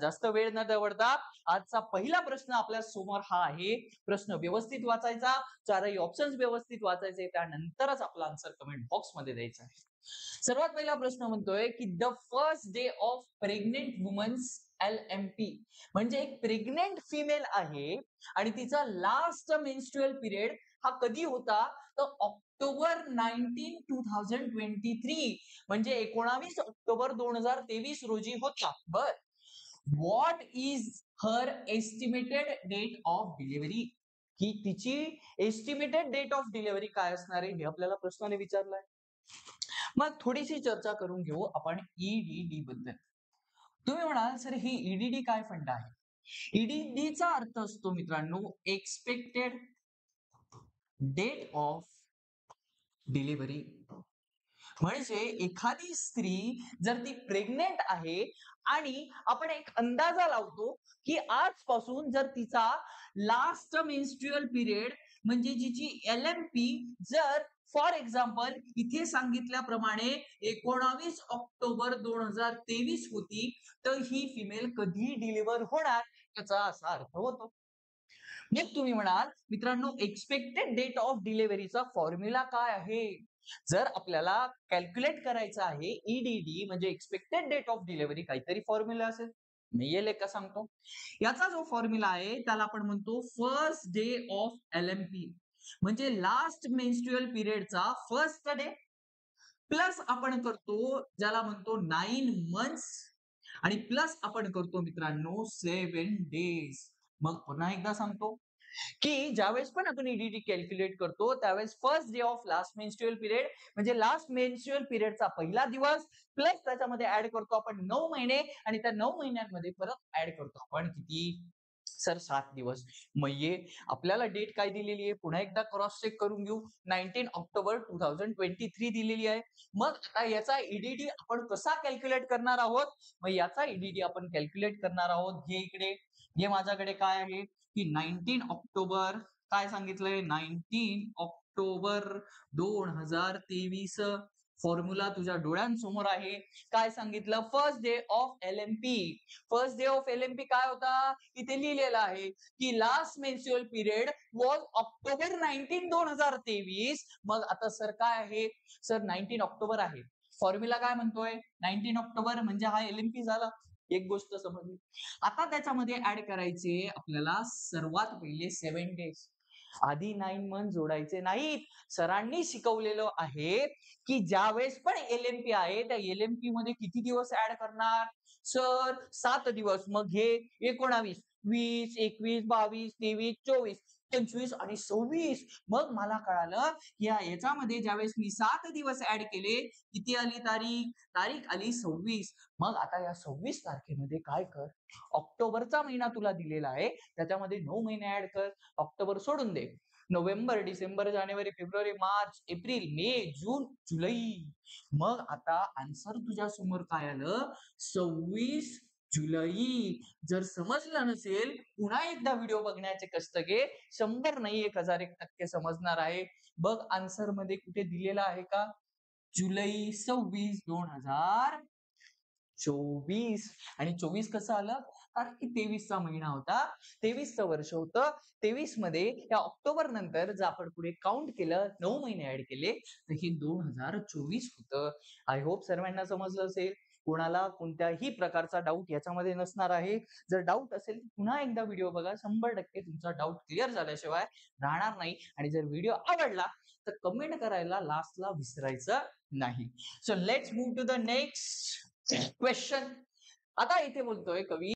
जास्त वेळ न दवडता आजचा पहिला प्रश्न आपल्या समोर हा आहे. प्रश्न व्यवस्थित वाचायचा, चारही ऑप्शन्स व्यवस्थित वाचायचे, त्यानंतरच आपला आन्सर कमेंट बॉक्स मध्ये द्यायचा आहे. सर्वात पहिला प्रश्न म्हणतोय की the first day of pregnant womans LMP म्हणजे एक प्रेग्नेंट फिमेल आहे आणि तिचा लास्ट मेन्स्ट्रुअल पिरियड हा कधी होता? तर ऑक्टोबर 2023 म्हणजे 19 ऑक्टोबर 2023 रोजी होता. बर, what is her estimated date of delivery? की तिची एस्टिमेटेड डेट ऑफ डिलिव्हरी काय असणार आहे हे आपल्याला प्रश्नाने विचारलाय. मग थोडीशी चर्चा करून घेऊ आपण ईडीडी बद्दल. तुम्ही म्हणाल सर ही ईडीडी काय फंड आहे? ईडीडीचा अर्थ असतो मित्रांनो एक्सपेक्टेड डेट ऑफ डिलिव्हरी. म्हणजे एखादी स्त्री जर ती प्रेग्नेंट आहे आणि आपण एक अंदाजा लावतो की आजपासून जर तिचा लास्ट मेन्स्ट्रुअल पिरियड म्हणजे जिची LMP जर फॉर एक्झाम्पल इथे सांगितल्याप्रमाणे 19 ऑक्टोबर 2023 होती, तर ही फिमेल कधी डिलिव्हर होणार याचा असा अर्थ होतो. मग तुम्ही म्हणाल मित्रांनो एक्सपेक्टेड डेट ऑफ डिलिव्हरीचा फॉर्म्युला काय आहे? जर आपल्याला कॅल्क्युलेट करायचं आहे ईडीडी म्हणजे एक्सपेक्टेड डेट ऑफ डिलिव्हरी, काहीतरी फॉर्म्युला असेल. मी येईल का सांगतो. याचा जो फॉर्म्युला आहे त्याला आपण म्हणतो फर्स्ट डे ऑफ LMP म्हणजे लास्ट मेन्स्ट्रुअल पिरियडचा फर्स्ट डे प्लस आपण करतो ज्याला म्हणतो 9 मंथ्स आणि प्लस आपण करतो मित्रांनो 7 डेज. मग पुन्हा एकदा सांगतो की ज्यावेळेस पण आपण ईडीडी कॅल्क्युलेट करतो त्यावेळेस first day of last menstrual period म्हणजे लास्ट मेन्स्ट्रुअल पिरियडचा पहिला दिवस प्लस त्याच्यामध्ये ऍड करतो आपण 9 महिने आणि त्या 9 महिन्यांमध्ये परत ऍड करतो आपण किती? सर 7 दिवस. मग ये आपल्याला डेट काय दिलेली आहे पुन्हा एकदा क्रॉस चेक करून घेऊ. 19 ऑक्टोबर 2023 दिलेली आहे. मग आता याचा ईडीडी आपण कसा कॅल्क्युलेट करणार आहोत? मग याचा ईडीडी आपण कॅल्क्युलेट करणार आहोत. हे इकडे हे माझ्याकडे काय आहे की 19 ऑक्टोबर काय सांगितलंय 19 ऑक्टोबर 2023 फॉर्म्युला तुझ्या डोळ्यांसमोर आहे. काय सांगितलं? First day of LMP. First day of LMP काय होता? इथे लिहिलेलं आहे की last menstrual period was October 19 2023. मग आता सर काय आहे? सर 19 ऑक्टोबर आहे. फॉर्म्युला काय म्हणतोय? 19 ऑक्टोबर म्हणजे हा LMP झाला. एक गोष्ट समजली. आता त्याच्यामध्ये ऍड करायचे आपल्याला सर्वात पहिले 7 डेज. आधी 9 मंथ जोडायचे नाहीत. सरांनी शिकवलेलं आहे की ज्यावेळेस पण LMP आहे त्या LMP मध्ये किती दिवस ऍड करणार? सर 7 दिवस. मग हे 19, 20, 21, 22, 23, 24, 25 आणि 26. मग मला कळालं की याच्यामध्ये ज्यावेळेस मी 7 दिवस ऍड केले किती आली तारीख? तारीख आली 26. मग आता या 26 तारखेमध्ये काय कर? ऑक्टोबरचा महिना तुला दिलेला आहे त्याच्यामध्ये 9 महिने ऍड कर. ऑक्टोबर सोडून दे. नोव्हेंबर, डिसेंबर, जानेवारी, फेब्रुवारी, मार्च, एप्रिल, मे, जून, जुलै. मग आता आन्सर तुझ्या समोर काय आलं? 26 जुलै. जर समजलं नसेल पुन्हा एकदा व्हिडिओ बघण्याचे कष्ट घे. 100 नाही 1001% समजणार आहे. बघ आन्सर मध्ये कुठे दिलेला आहे का? जुलै 26 2024. आणि 24 कसं आलं? कारण की 23 चा महिना होता. 23 वर्ष होतं. 23 मध्ये या ऑक्टोबर नंतर जर आपण पुढे काउंट केलं 9 महिने ऍड केले तर हे 2024 होतं. आय होप सर्वांना समजलं असेल. कोणाला कोणत्याही प्रकारचा डाऊट याच्यामध्ये नसणार आहे. जर डाऊट असेल पुन्हा एकदा व्हिडिओ बघा. 100% तुमचा डाऊट क्लिअर झाल्याशिवाय राहणार नाही. आणि जर व्हिडिओ आवडला तर कमेंट करायला लास्टला विसरायचं नाही. So let's move to the next question. आता इथे बोलतोय कवी